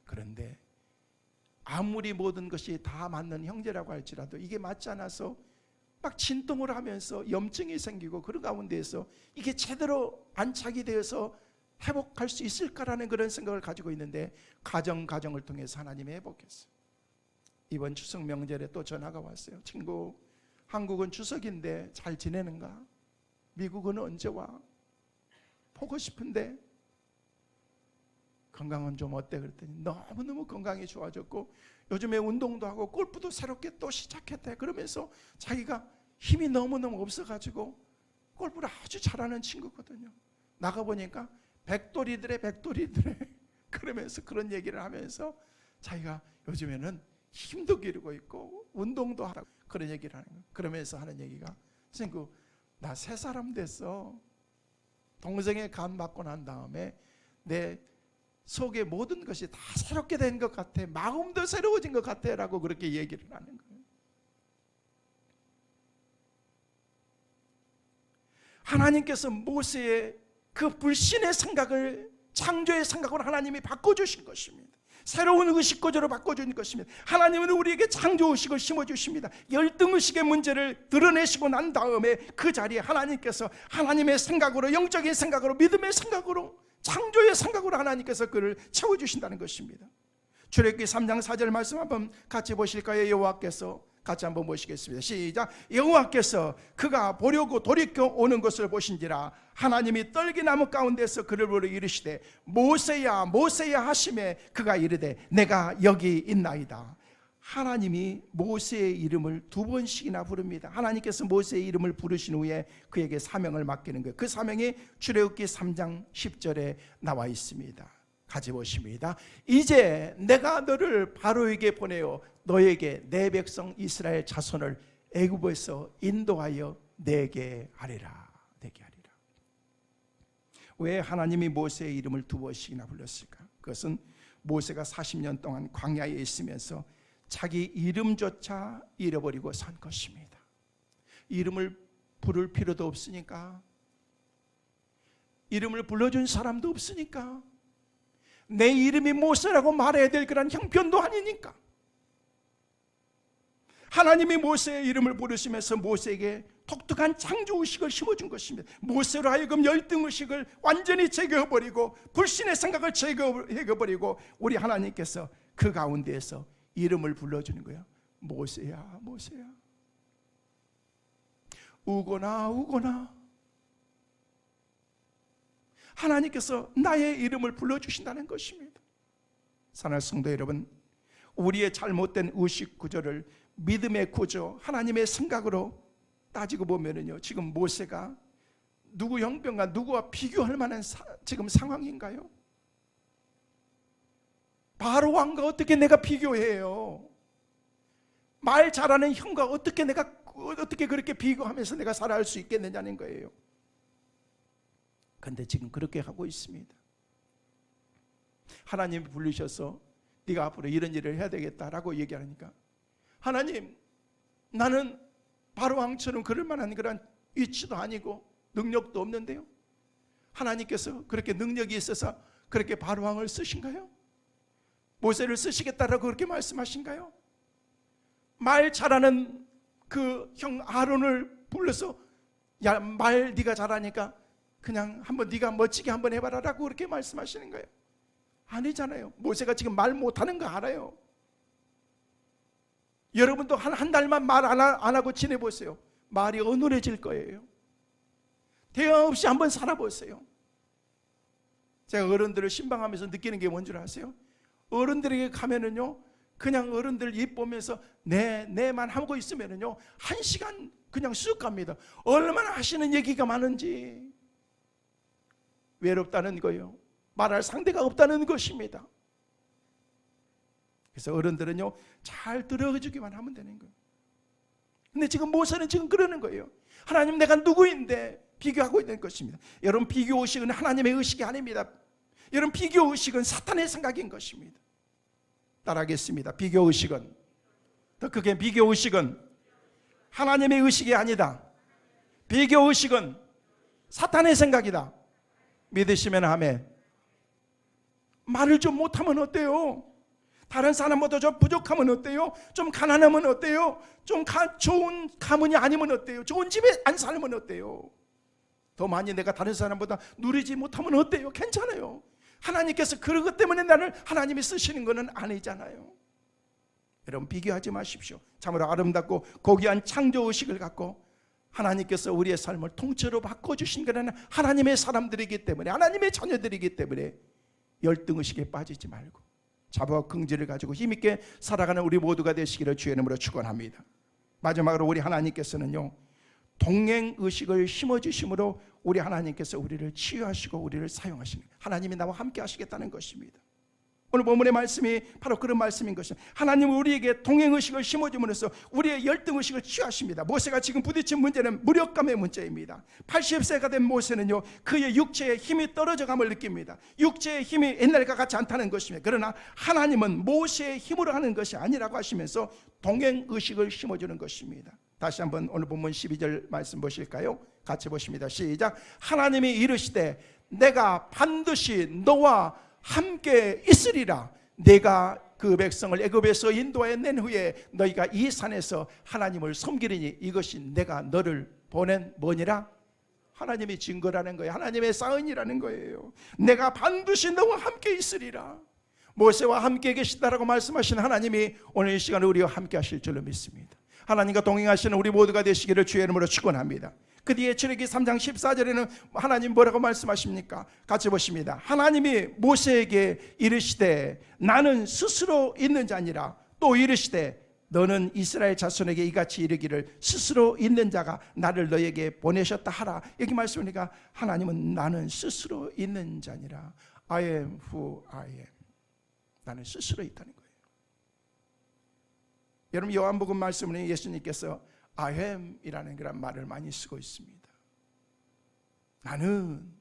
그런데 아무리 모든 것이 다 맞는 형제라고 할지라도 이게 맞지 않아서 막 진통을 하면서 염증이 생기고 그런 가운데에서 이게 제대로 안착이 되어서 회복할 수 있을까라는 그런 생각을 가지고 있는데 가정을 통해서 하나님이 회복했어요. 이번 추석 명절에 또 전화가 왔어요. 친구 한국은 추석인데 잘 지내는가? 미국은 언제 와? 보고 싶은데 건강은 좀 어때? 그랬더니 너무너무 건강이 좋아졌고 요즘에 운동도 하고 골프도 새롭게 또 시작했대. 그러면서 자기가 힘이 너무너무 없어가지고 골프를 아주 잘하는 친구거든요. 나가보니까 백돌이들의 그러면서 그런 얘기를 하면서 자기가 요즘에는 힘도 기르고 있고 운동도 하고 그런 얘기를 하는 거예요. 그러면서 하는 얘기가 선생님 나 새 사람 됐어. 동생의 간 맞고 난 다음에 내 속의 모든 것이 다 새롭게 된 것 같아. 마음도 새로워진 것 같아 라고 그렇게 얘기를 하는 거예요. 하나님께서 모세의 그 불신의 생각을 창조의 생각으로 하나님이 바꿔주신 것입니다. 새로운 의식구조로 바꿔주신 것입니다. 하나님은 우리에게 창조의식을 심어주십니다. 열등의식의 문제를 드러내시고 난 다음에 그 자리에 하나님께서 하나님의 생각으로, 영적인 생각으로, 믿음의 생각으로, 창조의 생각으로 하나님께서 그를 채워주신다는 것입니다. 출애굽기 3장 4절 말씀 한번 같이 보실까요? 여호와께서 같이 한번 보시겠습니다. 시작. 여호와께서 그가 보려고 돌이켜 오는 것을 보신지라 하나님이 떨기나무 가운데서 그를 부르 이르시되 모세야 모세야 하시매 그가 이르되 내가 여기 있나이다. 하나님이 모세의 이름을 2번씩이나 부릅니다. 하나님께서 모세의 이름을 부르신 후에 그에게 사명을 맡기는 거예요. 그 사명이 출애굽기 3장 10절에 나와 있습니다. 같이 보십니다. 이제 내가 너를 바로에게 보내어 너에게 내 백성 이스라엘 자손을 애굽에서 인도하여 내게 하리라. 왜 하나님이 모세의 이름을 2번씩이나 불렀을까? 그것은 모세가 40년 동안 광야에 있으면서 자기 이름조차 잃어버리고 산 것입니다. 이름을 부를 필요도 없으니까, 이름을 불러준 사람도 없으니까, 내 이름이 모세라고 말해야 될 그런 형편도 아니니까 하나님이 모세의 이름을 부르시면서 모세에게 독특한 창조의식을 심어준 것입니다. 모세로 하여금 열등의식을 완전히 제거해버리고 불신의 생각을 제거해버리고 우리 하나님께서 그 가운데에서 이름을 불러주는 거예요. 모세야 모세야. 우거나 우거나. 하나님께서 나의 이름을 불러주신다는 것입니다. 사랑하는 성도 여러분, 우리의 잘못된 의식 구조를 믿음의 구조, 하나님의 생각으로 따지고 보면은요, 지금 모세가 누구 형편과 누구와 비교할 만한 지금 상황인가요? 바로 왕과 어떻게 내가 비교해요? 말 잘하는 형과 어떻게 그렇게 비교하면서 내가 살아갈 수 있겠느냐는 거예요. 그런데 지금 그렇게 하고 있습니다. 하나님이 부르셔서 네가 앞으로 이런 일을 해야 되겠다라고 얘기하니까 하나님, 나는 바로왕처럼 그럴 만한 그런 위치도 아니고 능력도 없는데요. 하나님께서 그렇게 능력이 있어서 그렇게 바로왕을 쓰신가요? 모세를 쓰시겠다라고 그렇게 말씀하신가요? 말 잘하는 그 형 아론을 불러서 야, 말 네가 잘하니까 그냥 한번 네가 멋지게 한번 해봐라 라고 그렇게 말씀하시는 거예요. 아니잖아요. 모세가 지금 말 못하는 거 알아요. 여러분도 한 달만 말 안 하고 지내보세요. 말이 어눌해질 거예요. 대화 없이 한번 살아보세요. 제가 어른들을 신방하면서 느끼는 게 뭔 줄 아세요? 어른들에게 가면은요, 그냥 어른들 입 보면서 내만 하고 있으면은요, 1시간 그냥 쑥 갑니다. 얼마나 하시는 얘기가 많은지. 외롭다는 거예요. 말할 상대가 없다는 것입니다. 그래서 어른들은요, 잘 들어주기만 하면 되는 거예요. 근데 지금 모세는 지금 그러는 거예요. 하나님, 내가 누구인데 비교하고 있는 것입니다. 여러분, 비교의식은 하나님의 의식이 아닙니다. 여러분, 비교의식은 사탄의 생각인 것입니다. 따라하겠습니다. 비교의식은, 더 크게, 비교의식은 하나님의 의식이 아니다. 비교의식은 사탄의 생각이다. 믿으시면 아멘. 말을 좀 못하면 어때요? 다른 사람보다 좀 부족하면 어때요? 좀 가난하면 어때요? 좀 좋은 가문이 아니면 어때요? 좋은 집에 안 살면 어때요? 더 많이 내가 다른 사람보다 누리지 못하면 어때요? 괜찮아요. 하나님께서 그런 것 때문에 나를 하나님이 쓰시는 것은 아니잖아요. 여러분 비교하지 마십시오. 참으로 아름답고 고귀한 창조의식을 갖고 하나님께서 우리의 삶을 통째로 바꿔주신 거는 하나님의 사람들이기 때문에, 하나님의 자녀들이기 때문에 열등의식에 빠지지 말고 자부와 긍지를 가지고 힘있게 살아가는 우리 모두가 되시기를 주의 이름으로 축원합니다. 마지막으로 우리 하나님께서는요, 동행의식을 심어주심으로 우리 하나님께서 우리를 치유하시고 우리를 사용하시는, 하나님이 나와 함께 하시겠다는 것입니다. 오늘 본문의 말씀이 바로 그런 말씀인 것입니다. 하나님은 우리에게 동행의식을 심어줌으로써 우리의 열등의식을 치유하십니다. 모세가 지금 부딪힌 문제는 무력감의 문제입니다. 80세가 된 모세는요, 그의 육체의 힘이 떨어져감을 느낍니다. 육체의 힘이 옛날과 같지 않다는 것입니다. 그러나 하나님은 모세의 힘으로 하는 것이 아니라고 하시면서 동행의식을 심어주는 것입니다. 다시 한번 오늘 본문 12절 말씀 보실까요? 같이 보십니다. 시작. 하나님이 이르시되 내가 반드시 너와 함께 있으리라. 내가 그 백성을 애굽에서 인도하여 낸 후에 너희가 이 산에서 하나님을 섬기리니 이것이 내가 너를 보낸 뭐니라? 하나님의 증거라는 거예요. 하나님의 사인이라는 거예요. 내가 반드시 너와 함께 있으리라. 모세와 함께 계시다라고 말씀하신 하나님이 오늘 이 시간에 우리와 함께 하실 줄로 믿습니다. 하나님과 동행하시는 우리 모두가 되시기를 주의 이름으로 축원합니다. 그 뒤에 출애굽기 3장 14절에는 하나님 뭐라고 말씀하십니까? 같이 보십니다. 하나님이 모세에게 이르시되 나는 스스로 있는 자 아니라, 또 이르시되 너는 이스라엘 자손에게 이같이 이르기를 스스로 있는 자가 나를 너에게 보내셨다 하라. 여기 말씀하니까 하나님은 나는 스스로 있는 자 아니라 I am who I am. 나는 스스로 있다는 거예요. 여러분 요한복음 말씀은 예수님께서 I am 이라는 그런 말을 많이 쓰고 있습니다. 나는,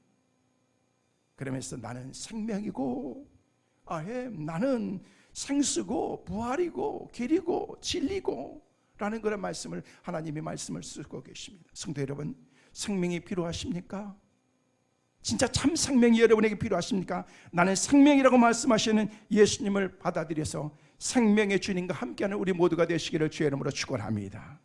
그러면서 나는 생명이고 I am, 나는 생수고 부활이고 길이고 진리고 라는 그런 말씀을, 하나님이 말씀을 쓰고 계십니다. 성도 여러분, 생명이 필요하십니까? 진짜 참 생명이 여러분에게 필요하십니까? 나는 생명이라고 말씀하시는 예수님을 받아들여서 생명의 주님과 함께하는 우리 모두가 되시기를 주의 이름으로 축원합니다.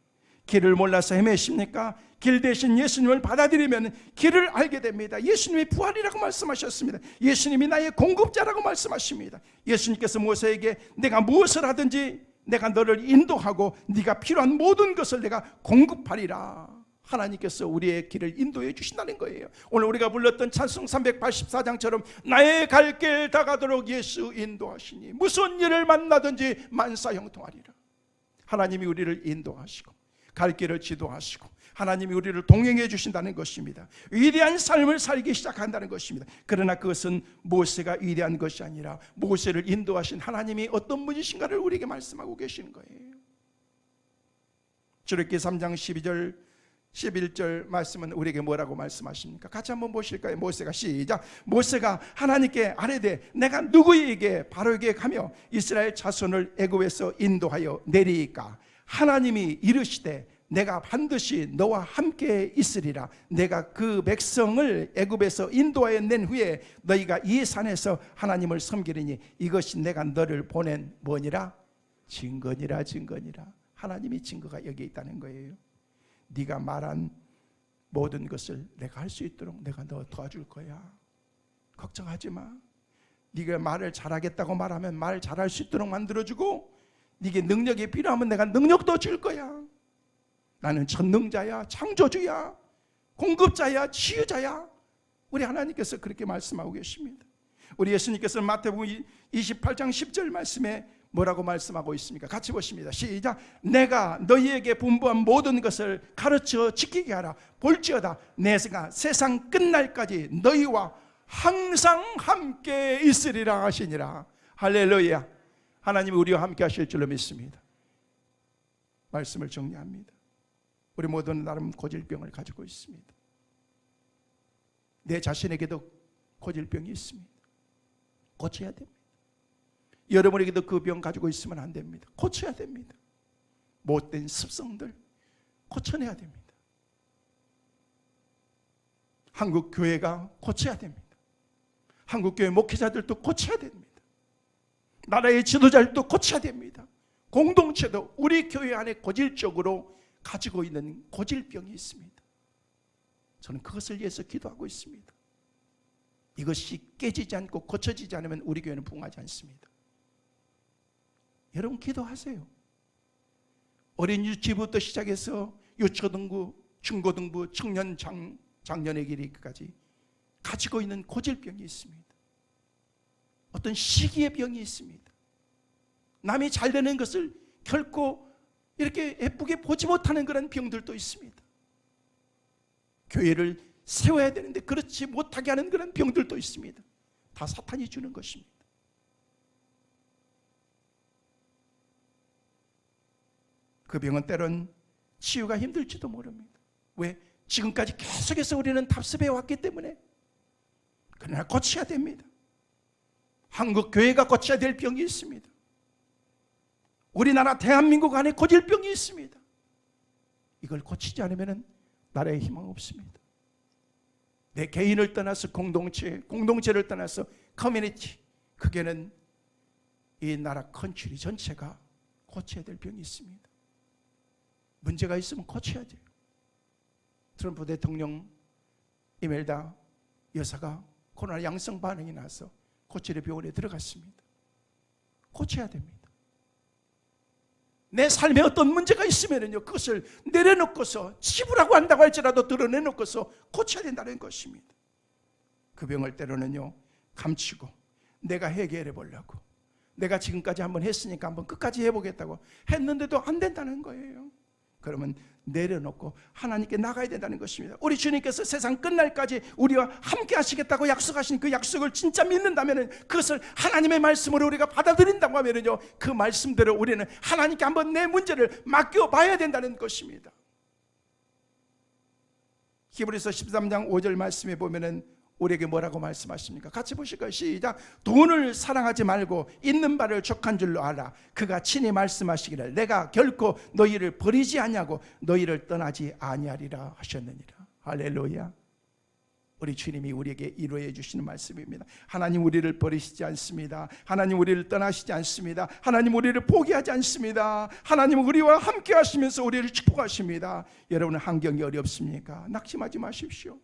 길을 몰라서 헤매십니까? 길 대신 예수님을 받아들이면 길을 알게 됩니다. 예수님이 부활이라고 말씀하셨습니다. 예수님이 나의 공급자라고 말씀하십니다. 예수님께서 모세에게 내가 무엇을 하든지 내가 너를 인도하고 네가 필요한 모든 것을 내가 공급하리라. 하나님께서 우리의 길을 인도해 주신다는 거예요. 오늘 우리가 불렀던 찬송 384장처럼 나의 갈 길 다가도록 예수 인도하시니 무슨 일을 만나든지 만사형통하리라. 하나님이 우리를 인도하시고 갈 길을 지도하시고 하나님이 우리를 동행해 주신다는 것입니다. 위대한 삶을 살기 시작한다는 것입니다. 그러나 그것은 모세가 위대한 것이 아니라 모세를 인도하신 하나님이 어떤 분이신가를 우리에게 말씀하고 계시는 거예요. 출애굽기 3장 12절 11절 말씀은 우리에게 뭐라고 말씀하십니까? 같이 한번 보실까요? 모세가 시작. 모세가 하나님께 아뢰되 내가 누구에게 바로에게 가며 이스라엘 자손을 애굽에서 인도하여 내리이까? 하나님이 이르시되 내가 반드시 너와 함께 있으리라. 내가 그 백성을 애굽에서 인도하여 낸 후에 너희가 이 산에서 하나님을 섬기리니 이것이 내가 너를 보낸 뭐니라? 증거니라. 증거니라. 하나님의 증거가 여기에 있다는 거예요. 네가 말한 모든 것을 내가 할 수 있도록 내가 너 도와줄 거야. 걱정하지 마. 네가 말을 잘하겠다고 말하면 말 잘할 수 있도록 만들어주고, 네게 능력이 필요하면 내가 능력도 줄 거야. 나는 전능자야, 창조주야, 공급자야, 치유자야. 우리 하나님께서 그렇게 말씀하고 계십니다. 우리 예수님께서는 마태복음 28장 10절 말씀에 뭐라고 말씀하고 있습니까? 같이 보십니다. 시작. 내가 너희에게 분부한 모든 것을 가르쳐 지키게 하라. 볼지어다 내가 세상 끝날까지 너희와 항상 함께 있으리라 하시니라. 할렐루야. 하나님이 우리와 함께 하실 줄로 믿습니다. 말씀을 정리합니다. 우리 모두는 나름 고질병을 가지고 있습니다. 내 자신에게도 고질병이 있습니다. 고쳐야 됩니다. 여러분에게도 그 병 가지고 있으면 안 됩니다. 고쳐야 됩니다. 못된 습성들 고쳐내야 됩니다. 한국 교회가 고쳐야 됩니다. 한국 교회 목회자들도 고쳐야 됩니다. 나라의 지도자들도 고쳐야 됩니다. 공동체도 우리 교회 안에 고질적으로 가지고 있는 고질병이 있습니다. 저는 그것을 위해서 기도하고 있습니다. 이것이 깨지지 않고 고쳐지지 않으면 우리 교회는 부흥하지 않습니다. 여러분 기도하세요. 어린 유치부터 시작해서 유초등부, 중고등부, 청년 장년의 길이까지 가지고 있는 고질병이 있습니다. 어떤 시기의 병이 있습니다. 남이 잘 되는 것을 결코 이렇게 예쁘게 보지 못하는 그런 병들도 있습니다. 교회를 세워야 되는데 그렇지 못하게 하는 그런 병들도 있습니다. 다 사탄이 주는 것입니다. 그 병은 때론 치유가 힘들지도 모릅니다. 왜? 지금까지 계속해서 우리는 답습해 왔기 때문에. 그러나 고쳐야 됩니다. 한국 교회가 고쳐야 될 병이 있습니다. 우리나라 대한민국 안에 고질병이 있습니다. 이걸 고치지 않으면 나라에 희망 없습니다. 내 개인을 떠나서 공동체를 떠나서 커뮤니티, 그게는 이 나라 컨트리 전체가 고쳐야 될 병이 있습니다. 문제가 있으면 고쳐야 돼요. 트럼프 대통령 이멜다 여사가 코로나 양성 반응이 나서 고치료 병원에 들어갔습니다. 고쳐야 됩니다. 내 삶에 어떤 문제가 있으면요, 그것을 내려놓고서 치부라고 한다고 할지라도 드러내놓고서 고쳐야 된다는 것입니다. 그 병을 때로는요, 감추고 내가 해결해 보려고, 내가 지금까지 한번 했으니까 한번 끝까지 해보겠다고 했는데도 안 된다는 거예요. 그러면 내려놓고 하나님께 나가야 된다는 것입니다. 우리 주님께서 세상 끝날까지 우리와 함께 하시겠다고 약속하신 그 약속을 진짜 믿는다면, 그것을 하나님의 말씀으로 우리가 받아들인다고 하면요, 그 말씀대로 우리는 하나님께 한번 내 문제를 맡겨봐야 된다는 것입니다. 히브리서 13장 5절 말씀에 보면은 우리에게 뭐라고 말씀하십니까? 같이 보실까요? 시작. 돈을 사랑하지 말고 있는 바를 족한 줄로 알아. 그가 친히 말씀하시기를 내가 결코 너희를 버리지 아니하고 너희를 떠나지 아니하리라 하셨느니라. 할렐루야. 우리 주님이 우리에게 이루어 주시는 말씀입니다. 하나님 우리를 버리시지 않습니다. 하나님 우리를 떠나시지 않습니다. 하나님 우리를 포기하지 않습니다. 하나님 우리와 함께 하시면서 우리를 축복하십니다. 여러분, 환경이 어렵습니까? 낙심하지 마십시오.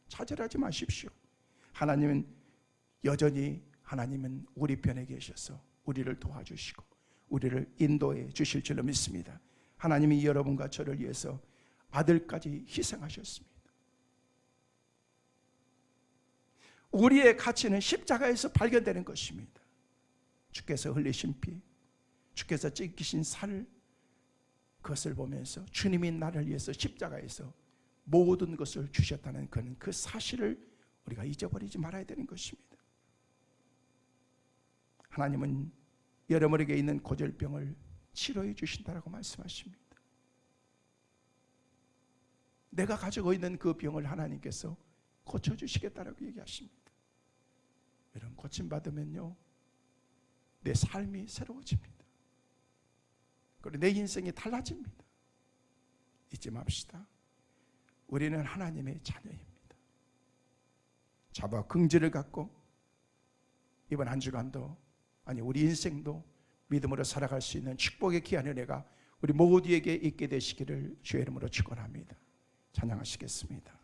좌절하지 마십시오. 하나님은 여전히, 하나님은 우리 편에 계셔서 우리를 도와주시고 우리를 인도해 주실 줄로 믿습니다. 하나님이 여러분과 저를 위해서 아들까지 희생하셨습니다. 우리의 가치는 십자가에서 발견되는 것입니다. 주께서 흘리신 피, 주께서 찢기신 살, 그것을 보면서 주님이 나를 위해서 십자가에서 모든 것을 주셨다는 그 사실을 우리가 잊어버리지 말아야 되는 것입니다. 하나님은 여러분에게 있는 고질병을 치료해 주신다라고 말씀하십니다. 내가 가지고 있는 그 병을 하나님께서 고쳐주시겠다라고 얘기하십니다. 여러분, 고침받으면요, 내 삶이 새로워집니다. 그리고 내 인생이 달라집니다. 잊지 맙시다. 우리는 하나님의 자녀입니다. 자부와 긍지를 갖고 이번 한 주간도, 아니 우리 인생도 믿음으로 살아갈 수 있는 축복의 귀한 은혜가 우리 모두에게 있게 되시기를 주의 이름으로 축원합니다. 찬양하시겠습니다.